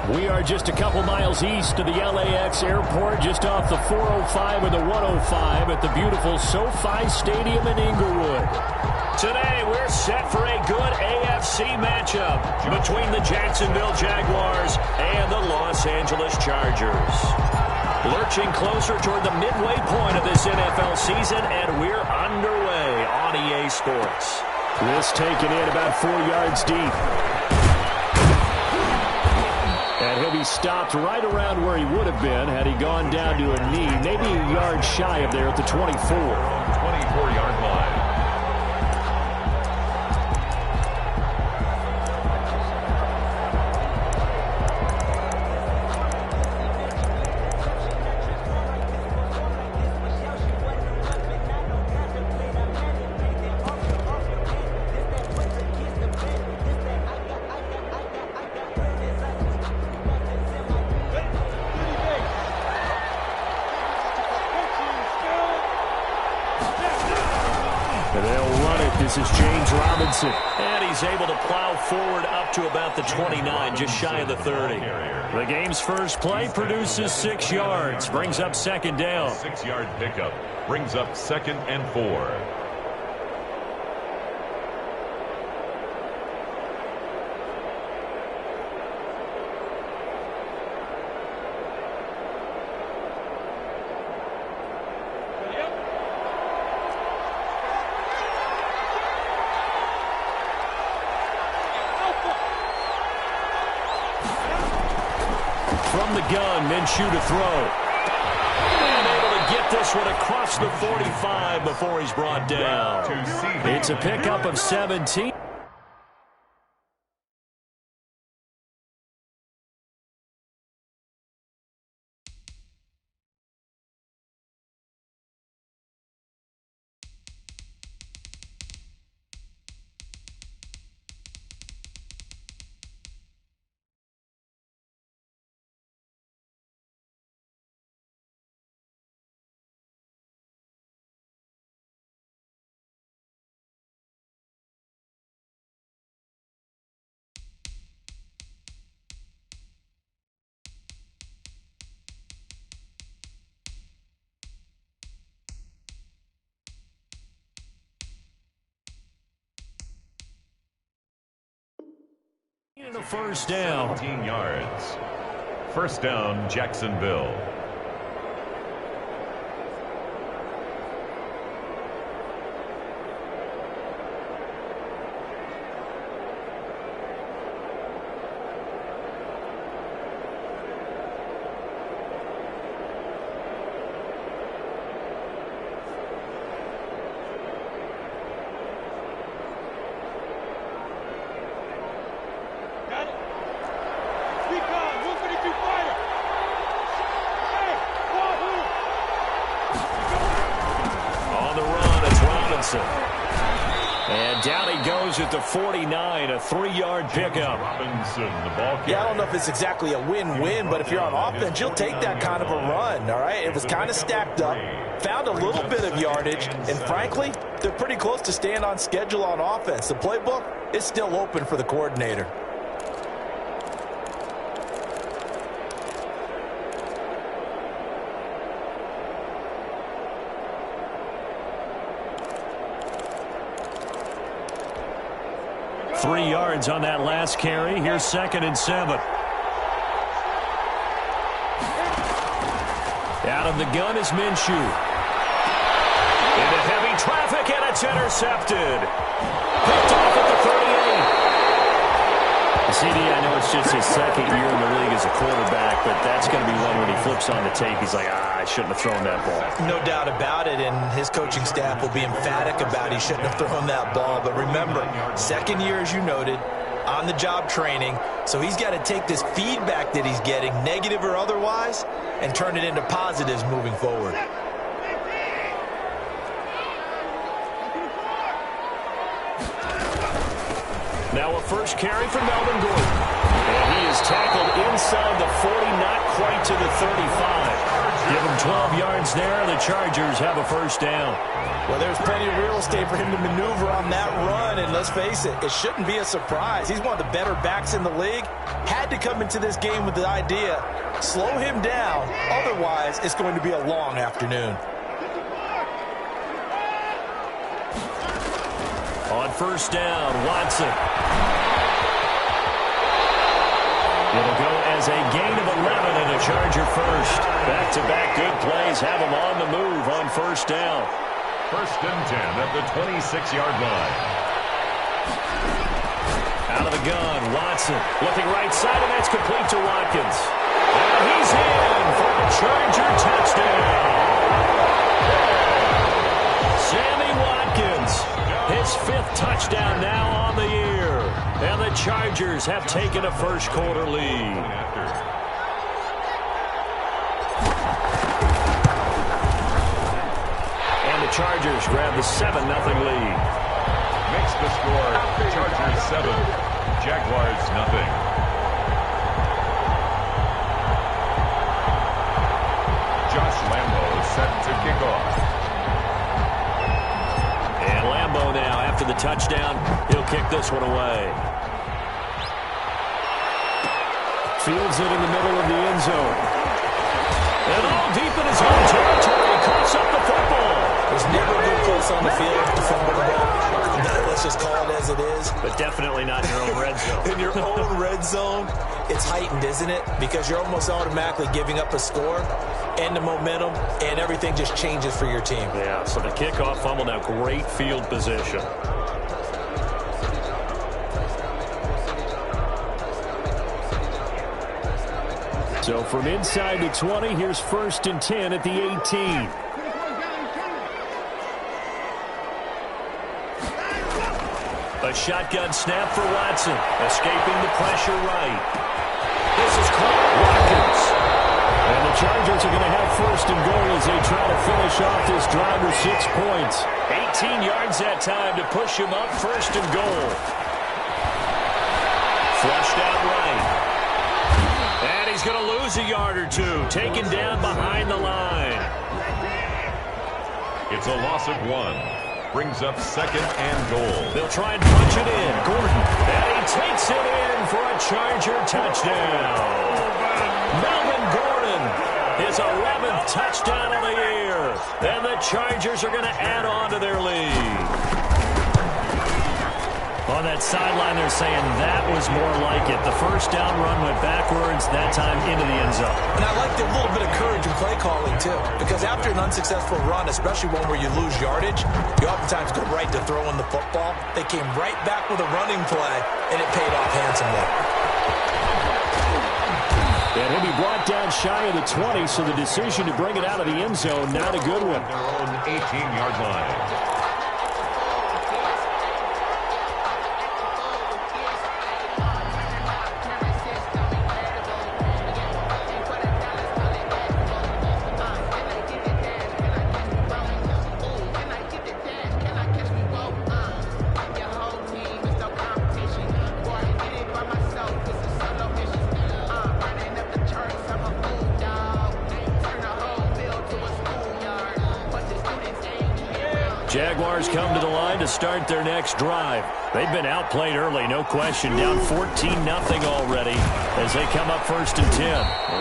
We are just a couple miles east of the LAX airport, just off the 405 or the 105 at the beautiful SoFi Stadium in Inglewood. Today, we're set for a good AFC matchup between the Jacksonville Jaguars and the Los Angeles Chargers. Lurching closer toward the midway point of this NFL season, and we're underway on EA Sports. This taken in about 4 yards deep. And he'll be stopped right around where he would have been had he gone down to a knee, maybe a yard shy of there at the 24. 24-yard line. This is James Robinson. And he's able to plow forward up to about the 29, just shy of the 30. The game's first play produces 6 yards, brings up second down. 6-yard pickup brings up 2nd and 4. From the gun, Minshew to throw. And able to get this one across the 45 before he's brought down. It's a pickup of 17. And a first down. 17 yards. First down, Jacksonville. And down he goes at the 49, a 3-yard pickup. Robinson, the ball carrier. Yeah, I don't know if it's exactly a win-win, but if you're on offense, you'll take that kind of a run, all right? It was kind of stacked up, found a little bit of yardage, and frankly, they're pretty close to staying on schedule on offense. The playbook is still open for the coordinator. Three yards on that last carry. Here's 2nd and 7. Out of the gun is Minshew. Into heavy traffic, and it's intercepted. Picked off at the 38. CD, I know it's just his 2nd year in the league as a quarterback, but that's going to be one when he flips on the tape. He's like, I shouldn't have thrown that ball. No doubt about it, and his coaching staff will be emphatic about he shouldn't have thrown that ball. But remember, 2nd year, as you noted, on-the-job training, so he's got to take this feedback that he's getting, negative or otherwise, and turn it into positives moving forward. Now a first carry for Melvin Gordon. And he is tackled inside the 40, not quite to the 35. Give him 12 yards there. The Chargers have a first down. Well, there's plenty of real estate for him to maneuver on that run, and let's face it, it shouldn't be a surprise. He's one of the better backs in the league. Had to come into this game with the idea, slow him down. Otherwise, it's going to be a long afternoon. On first down, Watson. It'll go as a gain of 11 and a Charger first. Back-to-back good plays have him on the move on first down. First and 10 at the 26-yard line. Out of the gun, Watson looking right side, and that's complete to Watkins. And he's in for a Charger touchdown. Sammy Watkins, his 5th touchdown now on the year. And the Chargers have taken a first-quarter lead. And the Chargers grab the 7-0 lead. Makes the score Chargers 7, Jaguars nothing. Josh Lambo set to kick off. And Lambo now, after the touchdown, he'll kick this one away. Fields it in the middle of the end zone. And all deep in his own territory, coughs up the football. There's never a good place on the field to fumble the ball. Let's just call it as it is. But definitely not in your own red zone. In your own red zone, it's heightened, isn't it? Because you're almost automatically giving up a score and the momentum, and everything just changes for your team. Yeah, so the kickoff fumble, now great field position. So from inside the 20, here's first and 10 at the 18. A shotgun snap for Watson, escaping the pressure right. This is caught, Watkins. And the Chargers are going to have first and goal as they try to finish off this drive with 6 points. 18 yards that time to push him up, first and goal. Flushed out right. And he's going to lose a yard or two, taken down behind the line. It's a loss of 1. Brings up second and goal. They'll try and punch it in. Gordon. And he takes it in for a Charger touchdown. Melvin Gordon, his 11th touchdown of the year. And the Chargers are going to add on to their lead. On that sideline, they're saying that was more like it. The first down run went backwards, that time into the end zone. And I liked a little bit of courage in play calling, too. Because after an unsuccessful run, especially one where you lose yardage, you oftentimes go right to throwing the football. They came right back with a running play, and it paid off handsomely. And he'll be brought down shy of the 20, so the decision to bring it out of the end zone, not a good one. Their own 18-yard line. Jaguars come to the line to start their next drive. They've been outplayed early, no question. Down 14-0 already as they come up first and 10.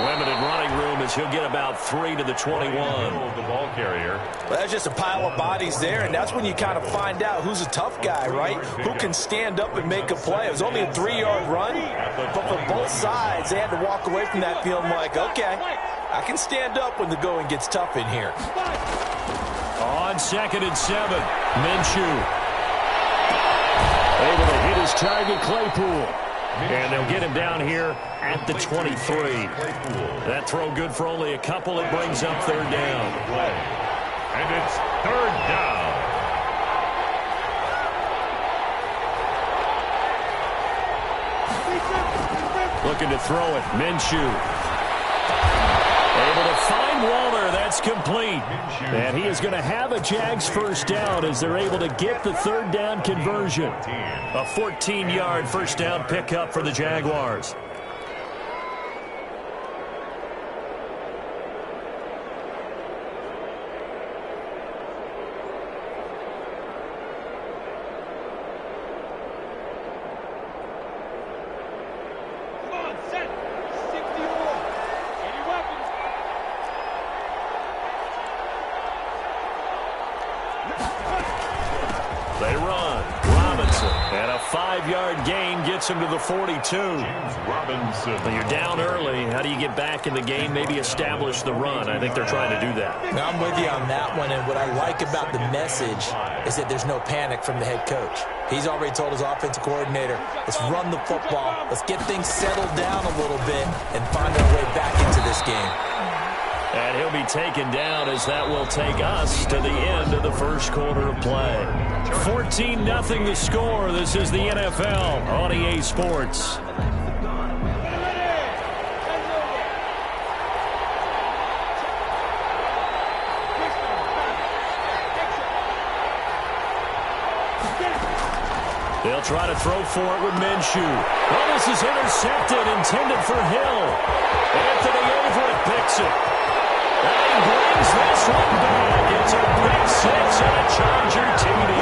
Limited running room as he'll get about 3 to the 21. The ball carrier. Well, that's just a pile of bodies there, and that's when you kind of find out who's a tough guy, right? Who can stand up and make a play. It was only a 3-yard run, but for both sides, they had to walk away from that feeling like, okay, I can stand up when the going gets tough in here. On second and 7, Minshew. Able to hit his target, Claypool. And they'll get him down here at the 23. That throw good for only a couple. It brings up third down. And it's third down. Looking to throw it, Minshew. Able to find Waller. That's complete. And he is going to have a Jags first down as they're able to get the third down conversion. A 14-yard first down pickup for the Jaguars. They run. Robinson. And a 5-yard gain gets him to the 42. Robinson. When you're down early, how do you get back in the game, maybe establish the run? I think they're trying to do that. Now, I'm with you on that one, and what I like about the message is that there's no panic from the head coach. He's already told his offensive coordinator, let's run the football, let's get things settled down a little bit, and find our way back into this game. And he'll be taken down as that will take us to the end of the first quarter of play. 14-0 the score. This is the NFL on EA Sports. They'll try to throw for it with Minshew. Well, this is intercepted, intended for Hill. Anthony Everett picks it. And he brings this one back. It's a big 6 and a Charger TD.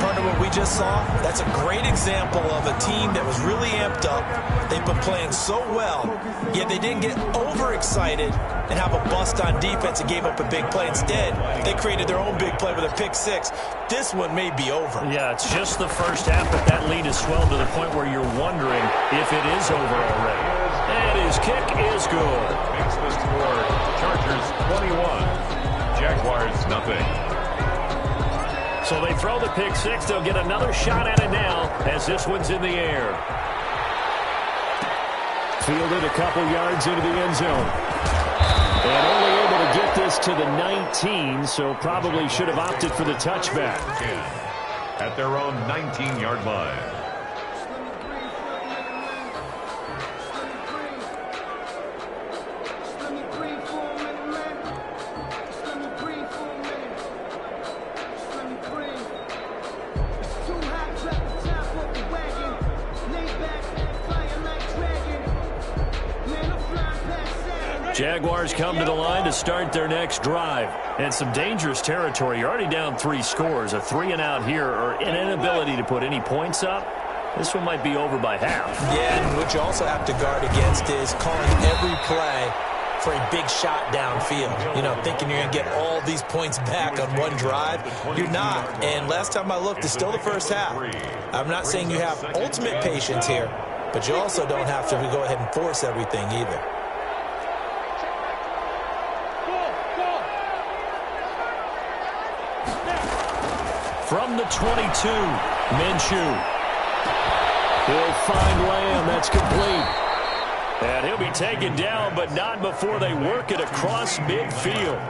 Partner, what we just saw, that's a great example of a team that was really amped up. They've been playing so well, yet they didn't get overexcited and have a bust on defense and gave up a big play. Instead, they created their own big play with a pick 6. This one may be over. Yeah, it's just the first half, but that lead has swelled to the point where you're wondering if it is over already. And his kick is good. Makes the score Chargers 21, Jaguars nothing. So they throw the pick 6. They'll get another shot at it now as this one's in the air. Fielded a couple yards into the end zone. And only able to get this to the 19, so probably should have opted for the touchback. At their own 19-yard line. Jaguars come to the line to start their next drive. And some dangerous territory. You're already down 3 scores. A 3-and-out here or an inability to put any points up. This one might be over by half. Yeah, and what you also have to guard against is calling every play for a big shot downfield. You know, thinking you're going to get all these points back on one drive. You're not. And last time I looked, it's still the first half. I'm not saying you have ultimate patience here, but you also don't have to go ahead and force everything either. From the 22, Minshew. He'll find Lamb. That's complete. And he'll be taken down, but not before they work it across midfield.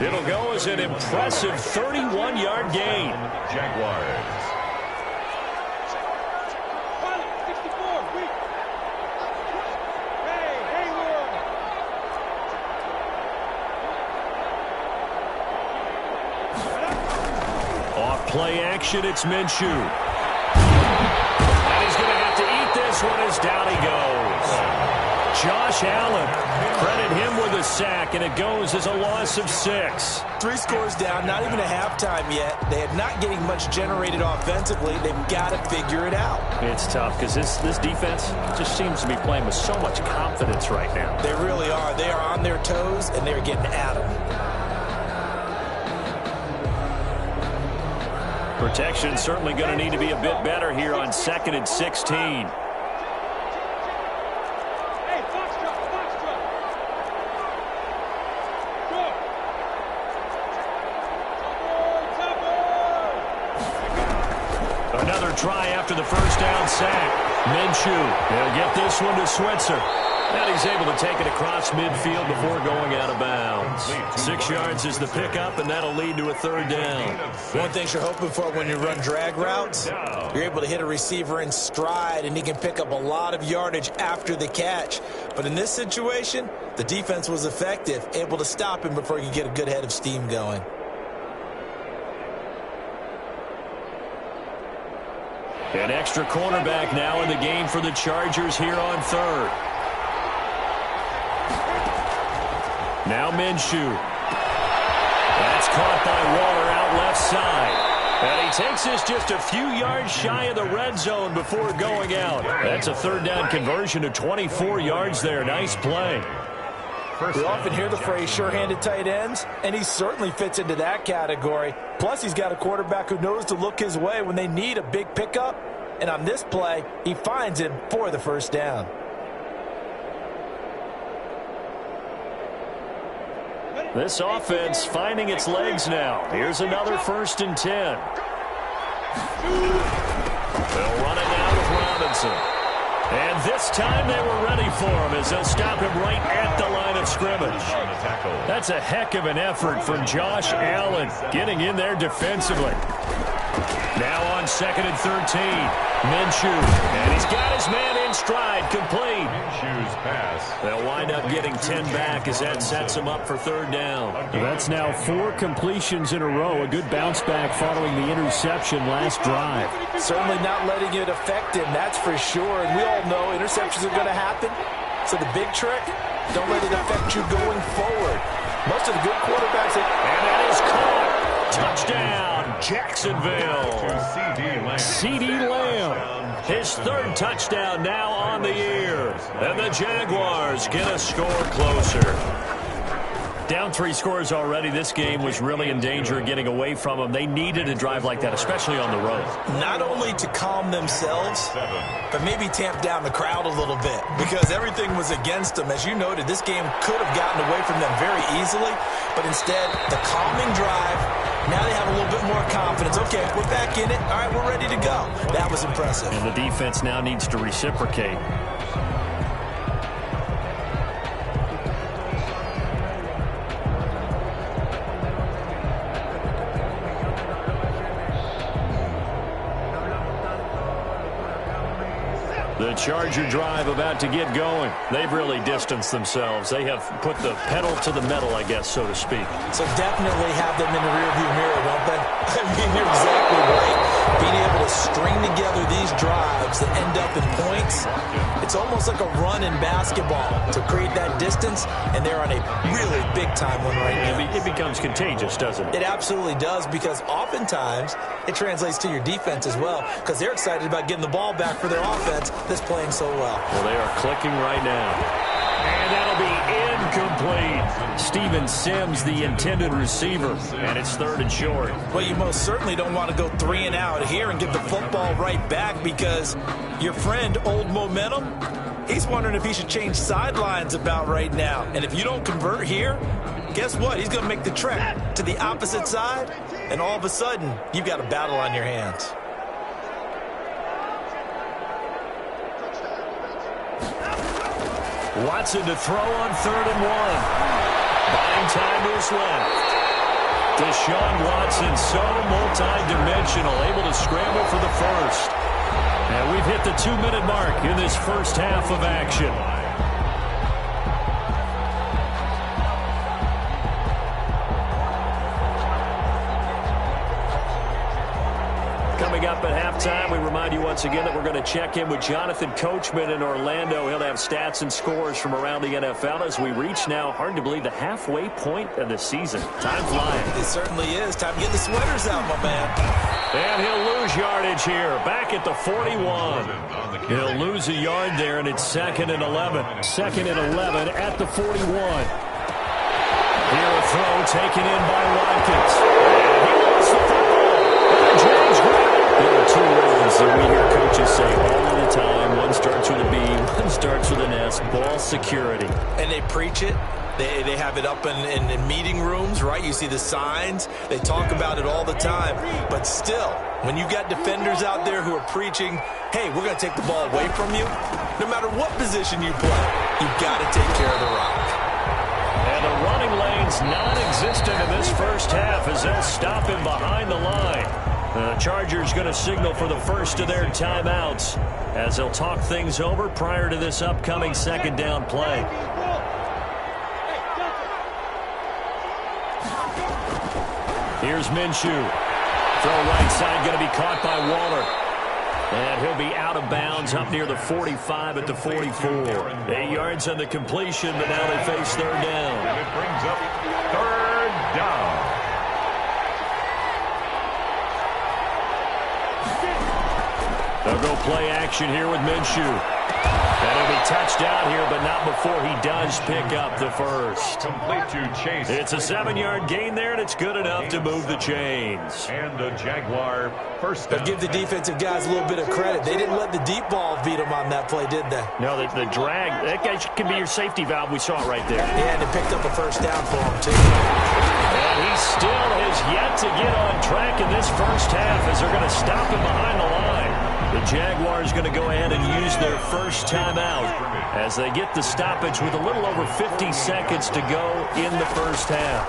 It'll go as an impressive 31-yard gain. Jaguars. Play action, it's Minshew. And he's going to have to eat this one as down he goes. Josh Allen, credit him with a sack, and it goes as a loss of 6. 3 scores down, not even a halftime yet. They are not getting much generated offensively. They've got to figure it out. It's tough because this defense just seems to be playing with so much confidence right now. They really are. They are on their toes, and they're getting at them. Protection certainly going to need to be a bit better here on 2nd and 16. Another try after the first down sack. Minshew, they'll get this one to Switzer. And he's able to take it across midfield before going out of bounds. 6 yards is the pickup, and that'll lead to a 3rd down. One thing you're hoping for when you run drag routes, you're able to hit a receiver in stride, and he can pick up a lot of yardage after the catch. But in this situation, the defense was effective, able to stop him before he could get a good head of steam going. An extra cornerback now in the game for the Chargers here on 3rd. Now Minshew. That's caught by Waller out left side. And he takes this just a few yards shy of the red zone before going out. That's a 3rd down conversion to 24 yards there. Nice play. First We down, often hear the phrase sure-handed tight ends, and he certainly fits into that category. Plus, he's got a quarterback who knows to look his way when they need a big pickup. And on this play, he finds him for the first down. This offense finding its legs now. Here's another 1st and 10. They'll run it down with Robinson. And this time they were ready for him as they'll stop him right at the line of scrimmage. That's a heck of an effort from Josh Allen getting in there defensively. Now on 2nd and 13, Minshew. And he's got his man in stride, complete. Minshew's pass. They'll wind up getting 10 back as that sets him up for 3rd down. That's now 4 completions in a row. A good bounce back following the interception last drive. Certainly not letting it affect him, that's for sure. And we all know interceptions are going to happen. So the big trick, don't let it affect you going forward. Most of the good quarterbacks... And that is caught. Touchdown, Jacksonville. CeeDee Lamb. His 3rd touchdown now on the year. And the Jaguars get a score closer. Down 3 scores already. This game was really in danger of getting away from them. They needed a drive like that, especially on the road. Not only to calm themselves, but maybe tamp down the crowd a little bit because everything was against them. As you noted, this game could have gotten away from them very easily, but instead, the calming drive, now they have a little bit more confidence. Okay, we're back in it. All right, we're ready to go. That was impressive. And the defense now needs to reciprocate. The Charger drive about to get going. They've really distanced themselves. They have put the pedal to the metal, I guess, so to speak. So definitely have them in the rearview mirror, don't they? I mean, you're exactly right. Being able to string together these drives that end up in points, it's almost like a run in basketball to create that distance, and they're on a really big-time one right now. It becomes contagious, doesn't it? It absolutely does, because oftentimes it translates to your defense as well, because they're excited about getting the ball back for their offense that's playing so well. Well, they are clicking right now. And that'll be incomplete. Steven Sims, the intended receiver, and it's 3rd and short. Well, you most certainly don't want to go 3 and out here and get the football right back, because your friend, Old Momentum, he's wondering if he should change sidelines about right now. And if you don't convert here, guess what? He's going to make the trek to the opposite side, and all of a sudden, you've got a battle on your hands. Watson to throw on 3rd and 1. Buying time is left. Deshaun Watson, so multi-dimensional, able to scramble for the first. And we've hit the 2-minute mark in this first half of action. Coming up at halftime, we remind you once again that we're going to check in with Jonathan Coachman in Orlando. He'll have stats and scores from around the NFL as we reach now, hard to believe, the halfway point of the season. Time flying. It certainly is. Time to get the sweaters out, my man. And he'll lose yardage here, back at the 41. He'll lose a yard there, and it's 2nd and 11. 2nd and 11 at the 41. Here a throw taken in by Watkins. And he lost the football. James Green. There are 2 words that we hear coaches say all the time. One starts with a B, one starts with an S. Ball security. And they preach it. They have it up in meeting rooms, right? You see the signs. They talk about it all the time. But still, when you got defenders out there who are preaching, hey, we're going to take the ball away from you, no matter what position you play, you've got to take care of the rock. And the running lane's non-existent in this first half as they'll stop him behind the line. The Chargers going to signal for the first of their timeouts as they'll talk things over prior to this upcoming 2nd down play. Here's Minshew. Throw right side going to be caught by Waller. And he'll be out of bounds up near the 45 at the 44. 8 yards on the completion, but now they face 3rd down. And it brings up 3rd down. They'll go play action here with Minshew. And he'll be touched out here, but not before he does pick up the first. Complete to Chase. It's a 7-yard gain there, and it's good enough to move the chains. And the Jaguar first down. But give the defensive guys a little bit of credit. They didn't let the deep ball beat them on that play, did they? No, the drag, that guy can be your safety valve. We saw it right there. Yeah, and they picked up a first down for him, too. And he still has yet to get on track in this first half as they're going to stop him behind the line. The Jaguars going to go ahead and use their first timeout as they get the stoppage with a little over 50 seconds to go in the first half.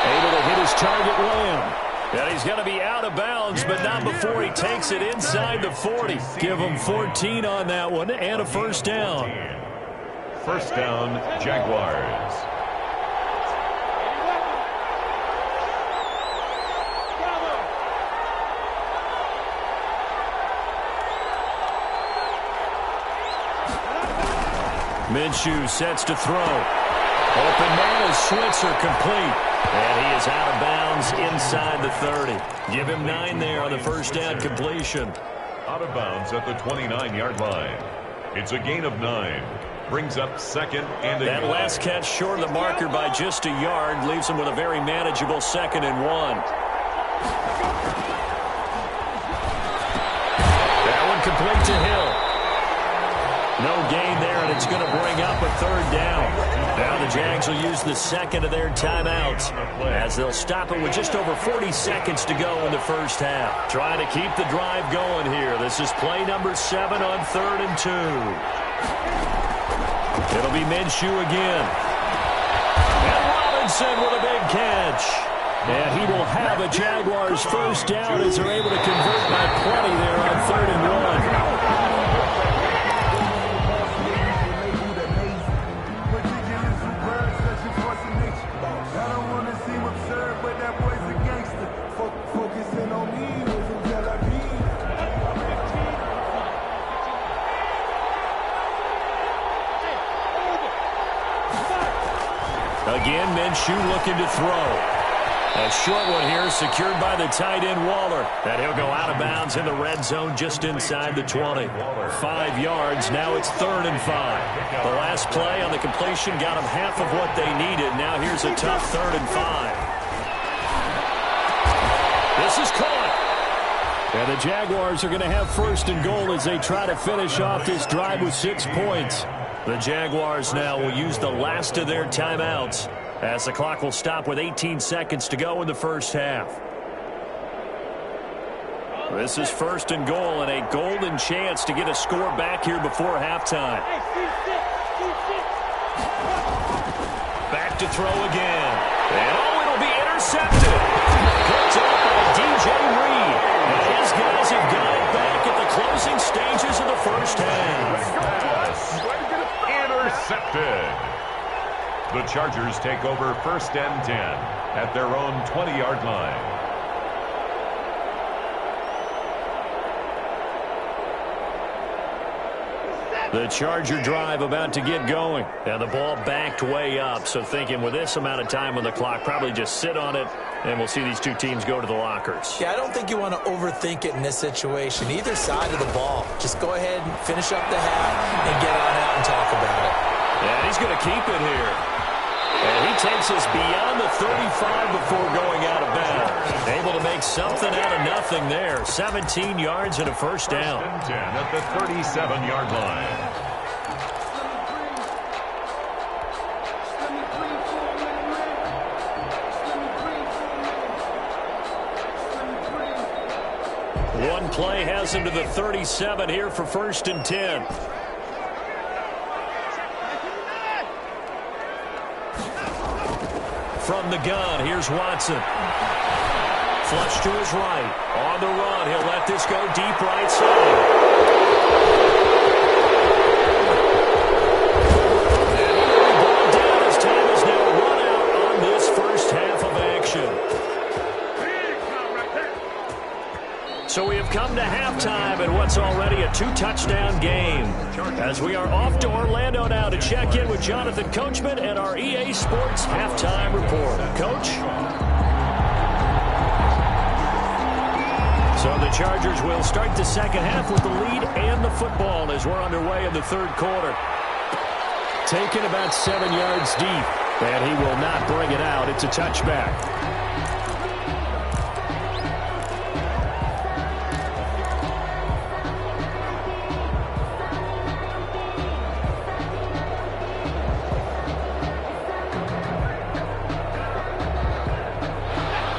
Able to hit his target Lamb. And he's going to be out of bounds, but not before he takes it inside the 40. Give him 14 on that one and a first down. First down, Jaguars. Minshew sets to throw. Open man is Switzer, complete. And he is out of bounds inside the 30. Give him 9 there on the first down completion. Out of bounds at the 29-yard line. It's a gain of 9. Brings up second and a That yard. last catch short of the marker by just a yard leaves him with a very manageable 2nd and 1. That one complete to Hill. No gain there, and it's going to bring up a 3rd down. Now the Jags will use the second of their timeouts as they'll stop it with just over 40 seconds to go in the first half. Trying to keep the drive going here. This is play number 7 on 3rd and 2. It'll be Minshew again. And Robinson with a big catch. And he will have a Jaguars first down as they're able to convert by plenty there on 3rd and 1. Again, Minshew looking to throw. A short one here secured by the tight end Waller. And he'll go out of bounds in the red zone just inside the 20. 5 yards. Now it's 3rd and 5. The last play on the completion got them half of what they needed. Now here's a tough 3rd and 5. This is caught. And the Jaguars are going to have 1st and goal as they try to finish off this drive with 6 points. The Jaguars now will use the last of their timeouts as the clock will stop with 18 seconds to go in the first half. This is 1st and goal and a golden chance to get a score back here before halftime. Back to throw again. And it'll be intercepted. Picked up by DJ Reed. And his guys have got it back at the closing stages of the first half. Intercepted. The Chargers take over 1st and 10 at their own 20-yard line. The Charger drive about to get going. And the ball backed way up. So thinking with this amount of time on the clock, probably just sit on it, and we'll see these two teams go to the lockers. Yeah, I don't think you want to overthink it in this situation. Either side of the ball. Just go ahead and finish up the half and get on out and talk about it. Yeah, he's going to keep it here. And he takes us beyond the 35 before going out of bounds. Able to make something out of nothing there. 17 yards and a first down. 1st and 10 at the 37-yard line. One play has him to the 37 here for 1st and 10. From the gun, here's Watson. Flush to his right. On the run, he'll let this go deep right side. And he'll be brought down as time is now run out on this first half of action. So we have come to halftime in what's already a 2-touchdown game. As we are off to Orlando now to check in with Jonathan Coachman and our EA Sports Halftime Report. Coach? So the Chargers will start the second half with the lead and the football as we're underway in the third quarter. Taken about 7 yards deep, and he will not bring it out. It's a touchback.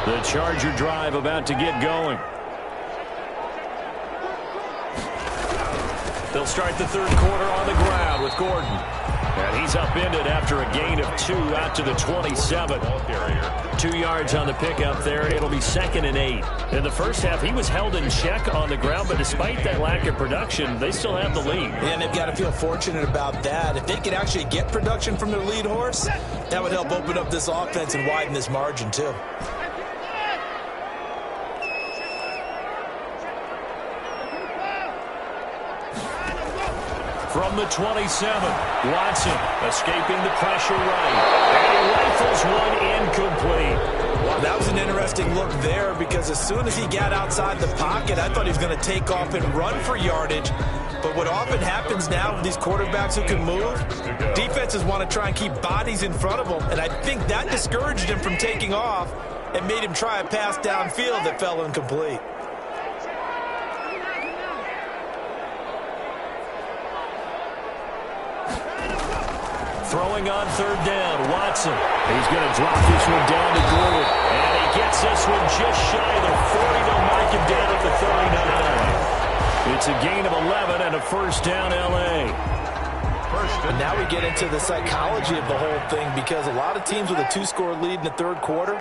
The Charger drive about to get going. They'll start the third quarter on the ground with Gordon. And he's upended after a gain of 2 out to the 27. 2 yards on the pickup there. It'll be 2nd and 8. In the first half, he was held in check on the ground, but despite that lack of production, they still have the lead. And they've got to feel fortunate about that. If they could actually get production from their lead horse, that would help open up this offense and widen this margin too. From the 27, Watson escaping the pressure right. And he rifles one incomplete. Well, that was an interesting look there because as soon as he got outside the pocket, I thought he was going to take off and run for yardage. But what often happens now with these quarterbacks who can move, defenses want to try and keep bodies in front of them. And I think that discouraged him from taking off and made him try a pass downfield that fell incomplete. Throwing on third down, Watson. He's going to drop this one down to Gordon. And he gets this one just shy of the 40. They'll mark him down at the 39. It's a gain of 11 and a first down, L.A. And now we get into the psychology of the whole thing because a lot of teams with a 2-score lead in the third quarter,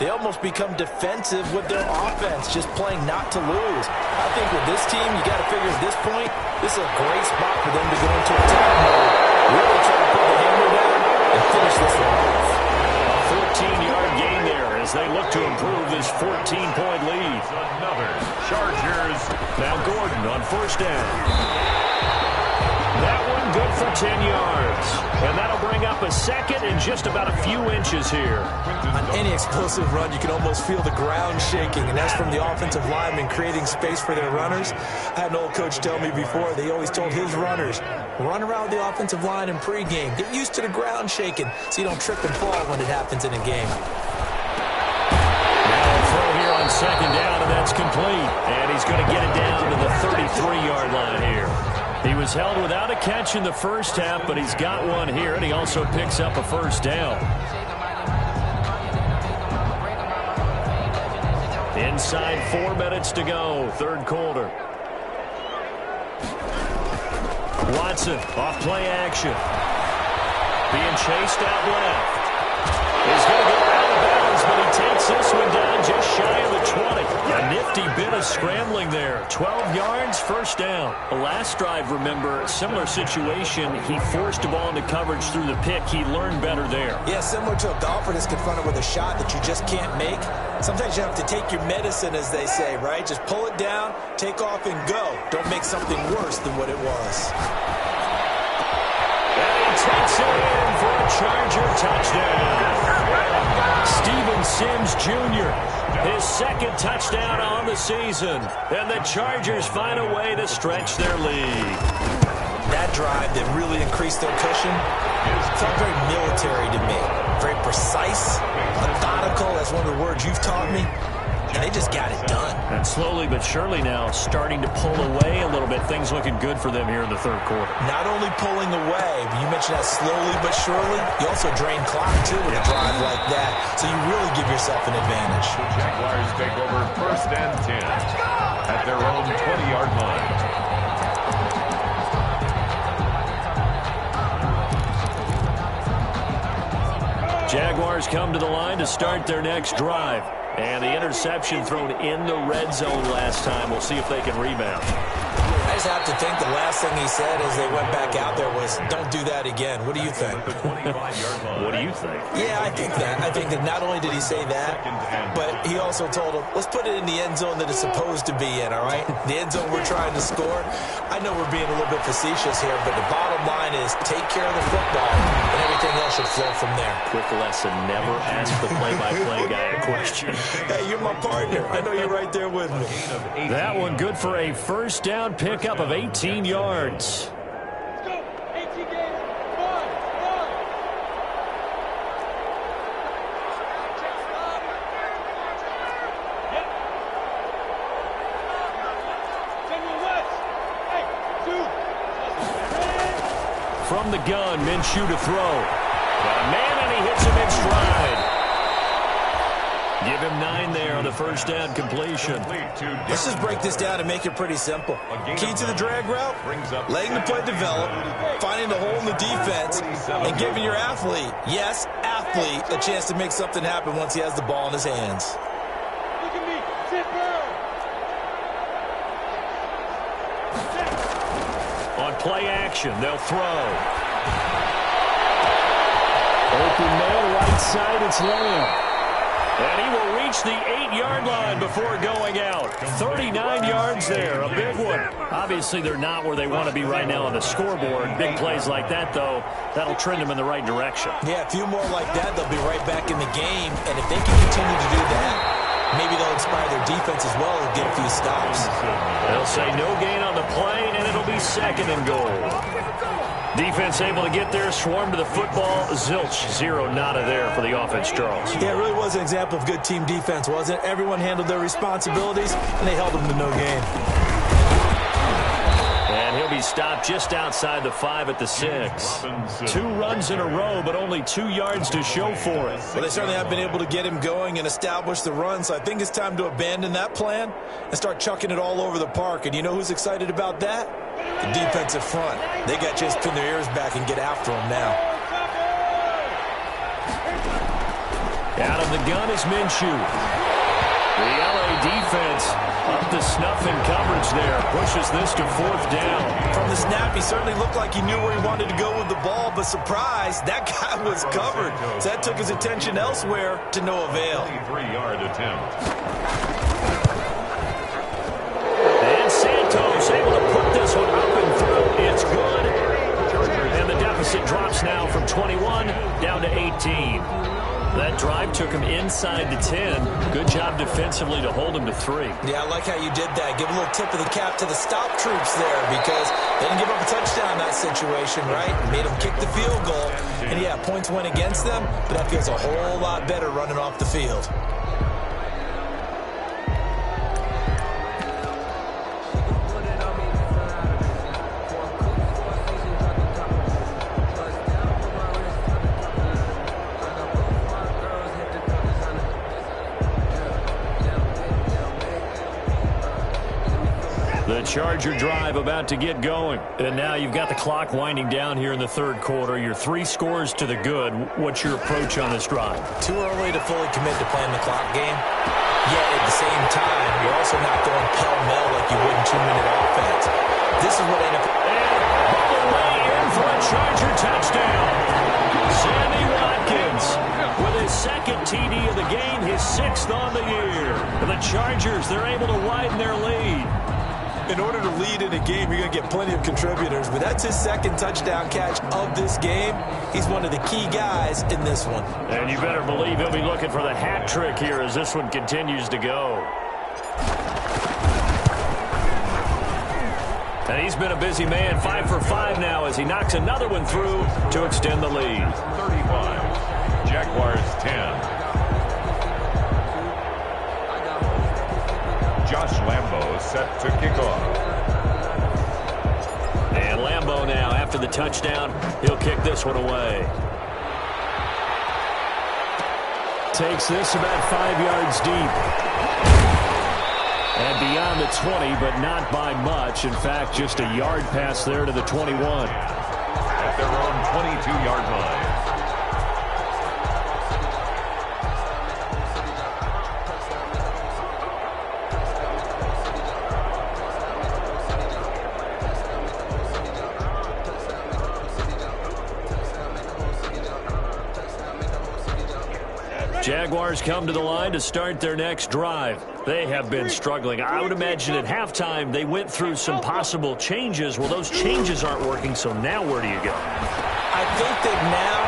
they almost become defensive with their offense, just playing not to lose. I think with this team, you got to figure at this point, this is a great spot for them to go into attack mode. Really try to put the hammer down and finish this one off. A 14-yard gain there as they look to improve this 14-point lead. Another Chargers. Now Gordon on first down. That one good for 10 yards. And that'll bring up a second and just about a few inches here. On any explosive run, you can almost feel the ground shaking, and that's from the offensive linemen creating space for their runners. I had an old coach tell me before, they always told his runners, run around the offensive line in pregame. Get used to the ground shaking so you don't trip and fall when it happens in a game. Now a throw here on second down, and that's complete. And he's going to get it down to the 33-yard line here. He was held without a catch in the first half, but he's got one here, and he also picks up a first down. Inside 4 minutes to go, third quarter. Watson, off play action. Being chased out left. He's going to go out of bounds, but he takes this one down just shy of the 20. A nifty bit of scrambling there. 12 yards, first down. The last drive, remember, similar situation. He forced the ball into coverage through the pick. He learned better there. Yeah, similar to a golfer that's confronted with a shot that you just can't make. Sometimes you have to take your medicine, as they say, right? Just pull it down, take off, and go. Don't make something worse than what it was. And he takes it in for a Charger touchdown. Steven Sims Jr., his second touchdown on the season. And the Chargers find a way to stretch their lead. That drive that really increased their cushion felt very military to me. Very precise, methodical. That's one of the words you've taught me. And they just got it done. And slowly but surely now starting to pull away a little bit. Things looking good for them here in the third quarter. Not only pulling away, but you mentioned that slowly but surely. You also drain clock, too, with a drive like that. So you really give yourself an advantage. The Jaguars take over first and 10 at their own 20-yard line. Jaguars come to the line to start their next drive. And the interception thrown in the red zone last time. We'll see if they can rebound. I just have to think the last thing he said as they went back out there was, don't do that again. What do you think? What do you think? Yeah, I think that. I think that not only did he say that, but he also told him, let's put it in the end zone that it's supposed to be in, all right? The end zone we're trying to score. I know we're being a little bit facetious here, but the bottom line is take care of the football, and everything else should flow from there. Quick lesson, never ask the play-by-play guy a question. Hey, you're my partner. I know you're right there with me. That one good for a first down pickup of 18 yards. Let's go. 18 games. From the gun, Minshew to throw. Got a man, and he hits him in stride. Give him 9 there on the first down completion. Let's just break this down and make it pretty simple. Key to the drag route, letting the play develop, finding the hole in the defense, and giving your athlete, yes, athlete, a chance to make something happen once he has the ball in his hands. Look at me. Zipper. On play action, they'll throw. Open man, right side, it's Lamb. And he will reach the 8-yard line before going out. 39 yards there, a big one. Obviously, they're not where they want to be right now on the scoreboard. Big plays like that, though, that'll trend them in the right direction. Yeah, a few more like that, they'll be right back in the game. And if they can continue to do that, maybe they'll inspire their defense as well and get a few stops. They'll say no gain on the play, and it'll be 2nd and goal. Defense able to get there, swarm to the football. Zilch, 0 nada there for the offense, Charles. Yeah, it really was an example of good team defense, wasn't it? Everyone handled their responsibilities, and they held them to no gain. And he'll be stopped just outside the 5 at the 6. 2 runs in a row, but only 2 yards to show for it. Well, they certainly have been able to get him going and establish the run, so I think it's time to abandon that plan and start chucking it all over the park. And you know who's excited about that? The defensive front. They got a chance to pin their ears back and get after him now. Out of the gun is Minshew. The LA defense up to snuff in coverage there. Pushes this to 4th down. From the snap, he certainly looked like he knew where he wanted to go with the ball, but surprise, that guy was covered. So that took his attention elsewhere to no avail. 23-yard attempt. And Santos able to put this one up and through. It's good. And the deficit drops now from 21 down to 18. That drive took him inside the 10. Good job defensively to hold him to 3. Yeah, I like how you did that. Give a little tip of the cap to the stop troops there because they didn't give up a touchdown in that situation, right? Made them kick the field goal. And, yeah, points went against them, but that feels a whole lot better running off the field. The Charger drive about to get going. And now you've got the clock winding down here in the 3rd quarter. Your 3 scores to the good. What's your approach on this drive? Too early to fully commit to playing the clock game. Yet at the same time, you're also not going pell-mell like you would in 2-minute offense. This is what NFL... And way in for a Charger touchdown. Sammy Watkins with his 2nd TD of the game, his 6th on the year. And the Chargers, they're able to widen their lead. In order to lead in a game, you're going to get plenty of contributors, but that's his 2nd touchdown catch of this game. He's one of the key guys in this one. And you better believe he'll be looking for the hat trick here as this one continues to go. And he's been a busy man, 5 for 5 now as he knocks another one through to extend the lead. 35. Jaguars 10. Josh Lambo set to kick off. And Lambo now, after the touchdown, he'll kick this one away. Takes this about 5 yards deep. And beyond the 20, but not by much. In fact, just a yard pass there to the 21. At their own 22-yard line. Jaguars come to the line to start their next drive. They have been struggling. I would imagine at halftime they went through some possible changes. Well, those changes aren't working, so now where do you go? I think that now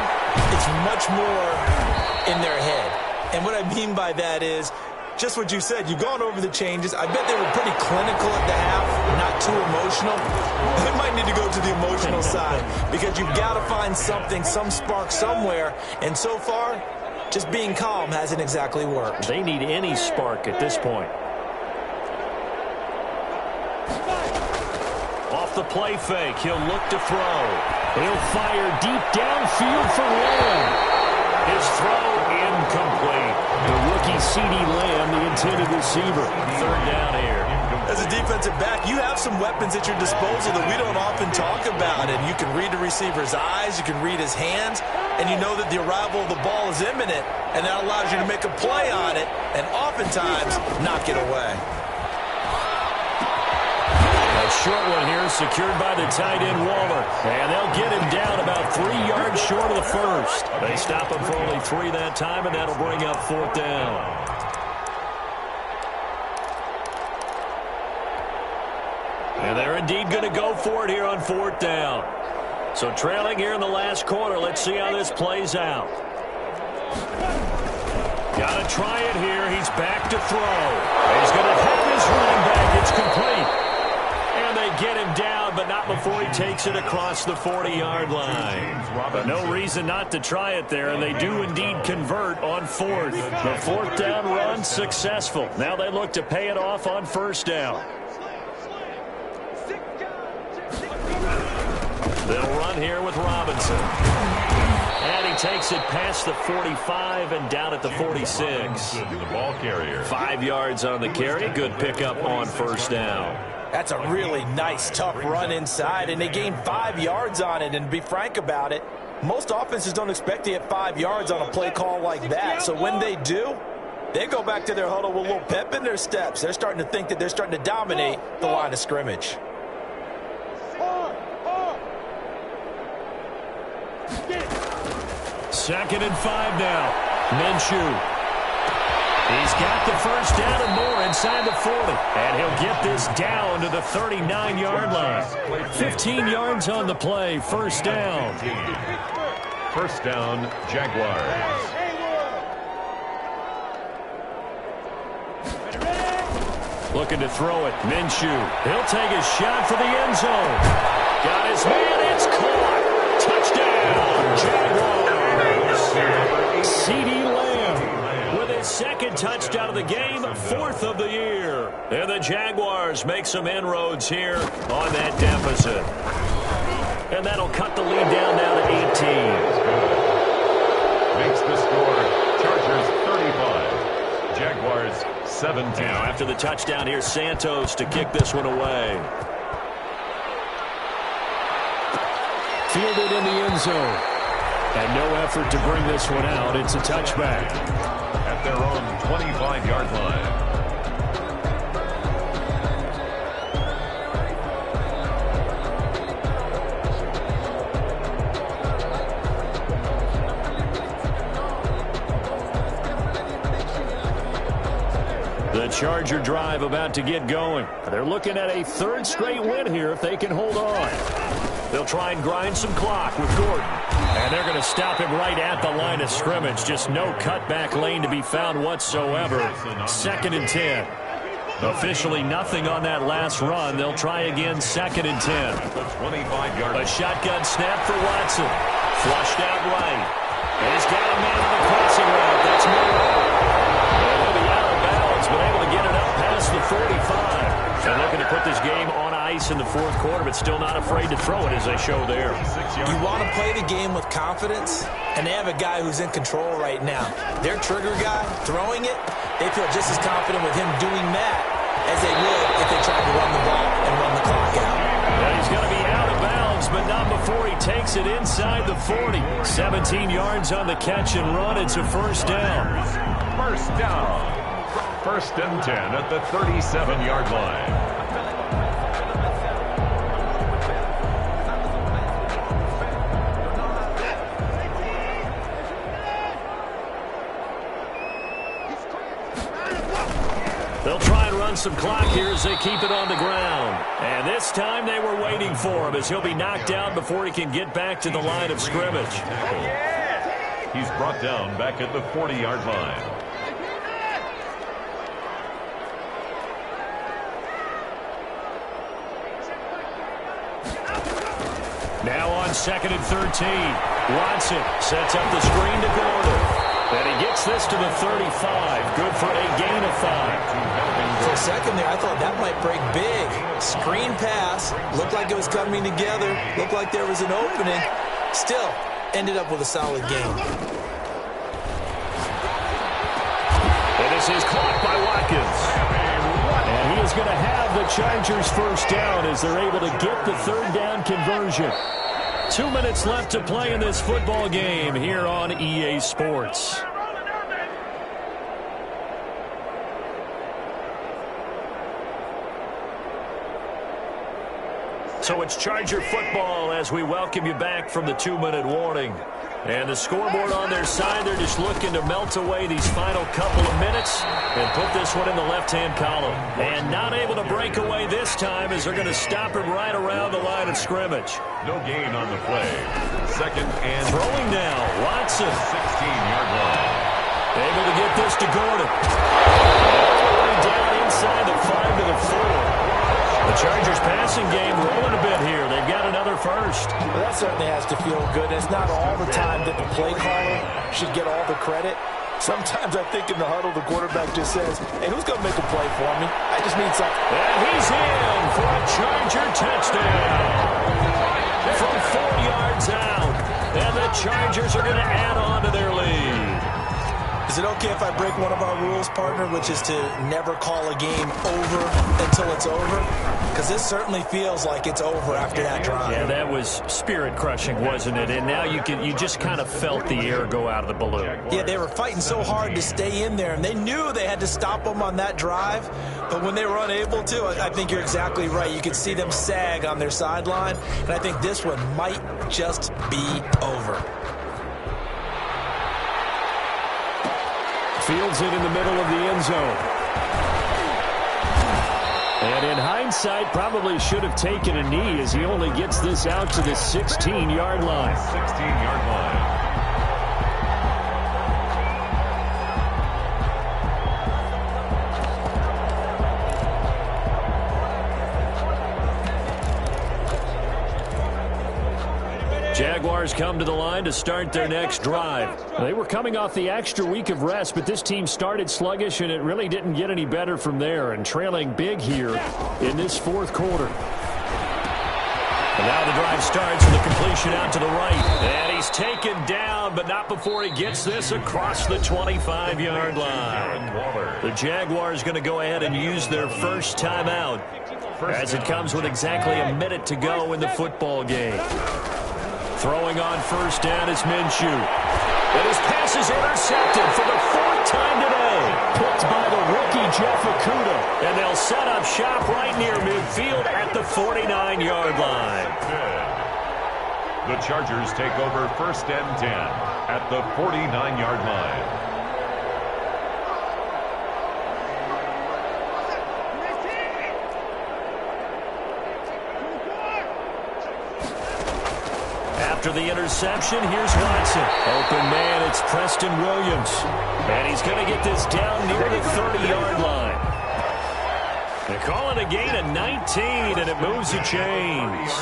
it's much more in their head. And what I mean by that is just what you said. You've gone over the changes. I bet they were pretty clinical at the half, not too emotional. They might need to go to the emotional side because you've got to find something, some spark somewhere. And so far, just being calm hasn't exactly worked. They need any spark at this point. Off the play fake, he'll look to throw. He'll fire deep downfield for Lamb. His throw incomplete. The rookie C.D. Lamb, the intended receiver. Third down here. As a defensive back, you have some weapons at your disposal that we don't often talk about. And you can read the receiver's eyes, you can read his hands, and you know that the arrival of the ball is imminent, and that allows you to make a play on it and oftentimes knock it away. A short one here secured by the tight end Waller. And they'll get him down about 3 yards short of the first. They stop him for only 3 that time, and that'll bring up 4th down. And they're indeed going to go for it here on 4th down. So trailing here in the last quarter. Let's see how this plays out. Got to try it here. He's back to throw. He's going to hit this running back. It's complete. And they get him down, but not before he takes it across the 40-yard line. But no reason not to try it there, and they do indeed convert on 4th. The 4th down run successful. Now they look to pay it off on 1st down. They'll run here with Robinson. And he takes it past the 45 and down at the 46. The ball carrier. 5 yards on the carry. Good pickup on 1st down. That's a really nice, tough run inside, and they gained 5 yards on it. And to be frank about it, most offenses don't expect to get 5 yards on a play call like that. So when they do, they go back to their huddle with a little pep in their steps. They're starting to think that they're starting to dominate the line of scrimmage. Second and 5 now. Minshew. He's got the first down and more inside the 40. And he'll get this down to the 39-yard line. 15 yards on the play. 1st down. 1st down, Jaguars. Looking to throw it. Minshew. He'll take a shot for the end zone. Got his man. It's caught. Touchdown, Jaguars. C.D. Lamb with his 2nd touchdown of the game, 4th of the year. And the Jaguars make some inroads here on that deficit. And that'll cut the lead down now to 18. Makes the score Chargers 35, Jaguars 17. Now after the touchdown, here's Santos to kick this one away. Fielded in the end zone. And no effort to bring this one out. It's a touchback. At their own 25-yard line. The Charger drive about to get going. They're looking at a 3rd straight win here if they can hold on. They'll try and grind some clock with Gordon. And they're going to stop him right at the line of scrimmage. Just no cutback lane to be found whatsoever. 2nd and 10. Officially nothing on that last run. They'll try again 2nd and 10. A shotgun snap for Watson. Flushed out right. And he's got a man on the crossing route. That's Moore. He'll be out of bounds, but able to get it up past the 45. And looking to put this game on ice in the 4th quarter, but still not afraid to throw it as they show there. You want to play the game with confidence, and they have a guy who's in control right now. Their trigger guy, throwing it, they feel just as confident with him doing that as they would if they tried to run the ball and run the clock out. Yeah, he's going to be out of bounds, but not before he takes it inside the 40. 17 yards on the catch and run. It's a 1st down. 1st down. 1st and 10 at the 37-yard line. They'll try and run some clock here as they keep it on the ground. And this time they were waiting for him as he'll be knocked down before he can get back to the line of scrimmage. He's brought down back at the 40-yard line. second and 13. Watson sets up the screen to Gordon. And he gets this to the 35. Good for a gain of 5. For a second there, I thought that might break big. Screen pass. Looked like it was coming together. Looked like there was an opening. Still, ended up with a solid gain. And this is caught by Watkins. And he is going to have the Chargers first down as they're able to get the third down conversion. 2 minutes left to play in this football game here on EA Sports. So it's Charger football as we welcome you back from the 2-minute warning. And the scoreboard on their side, they're just looking to melt away these final couple of minutes and put this one in the left-hand column. And not able to break away this time as they're going to stop him right around the line of scrimmage. No gain on the play. Second and throwing now, Watson. 16-yard line. Able to get this to Gordon. All the way down inside the 5 to the 4. The Chargers passing game rolling a bit here. They've got another first. Well, that certainly has to feel good. It's not all the time that the play caller should get all the credit. Sometimes I think in the huddle, the quarterback just says, hey, who's going to make a play for me? I just need something. And he's in for a Charger touchdown. From 4 yards out. And the Chargers are going to add on to their lead. Is it okay if I break one of our rules, partner, which is to never call a game over until it's over? Because this certainly feels like it's over after that drive. Yeah, that was spirit-crushing, wasn't it? And now you just kind of felt the air go out of the balloon. Yeah, they were fighting so hard to stay in there, and they knew they had to stop them on that drive. But when they were unable to, I think you're exactly right. You could see them sag on their sideline, and I think this one might just be over. Fields it in the middle of the end zone. And in hindsight, probably should have taken a knee as he only gets this out to the 16-yard line. 16-yard line. Jaguars come to the line to start their next drive. They were coming off the extra week of rest, but this team started sluggish, and it really didn't get any better from there, and trailing big here in this fourth quarter. And now the drive starts with a completion out to the right. And he's taken down, but not before he gets this across the 25-yard line. The Jaguars going to go ahead and use their first timeout as it comes with exactly a minute to go in the football game. Throwing on first down is Minshew. And his pass is intercepted for the 4th time today. Picked by the rookie Jeff Okudah. And they'll set up shop right near midfield at the 49-yard line. The Chargers take over first and 10 at the 49-yard line. After the interception, here's Watson. Open man, it's Preston Williams. And he's going to get this down near the 30-yard line. They call it a gain of 19, and it moves the chains.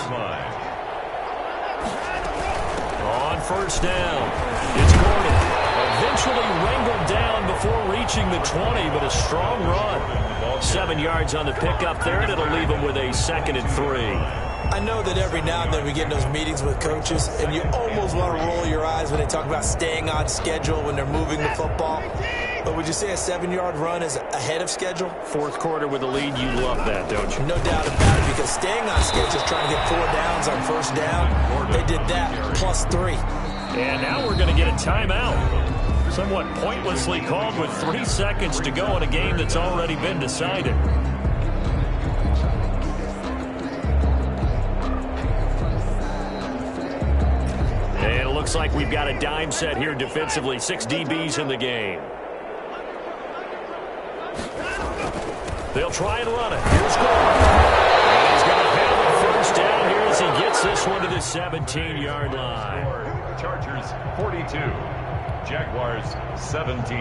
On first down, it's Gordon. Eventually wrangled down before reaching the 20, but a strong run. 7 yards on the pickup there, and it'll leave him with a 2nd and 3. I know that every now and then we get in those meetings with coaches, and you almost want to roll your eyes when they talk about staying on schedule when they're moving the football. But would you say a 7-yard run is ahead of schedule? Fourth quarter with a lead, you love that, don't you? No doubt about it, because staying on schedule is trying to get 4 downs on first down. They did that, plus 3. And now we're going to get a timeout. Somewhat pointlessly called with 3 seconds to go in a game that's already been decided. And it looks like we've got a dime set here defensively. 6 DBs in the game. They'll try and run it. Here's Gordon. And he's going to have a first down here as he gets this one to the 17-yard line. Chargers 42, Jaguars 17.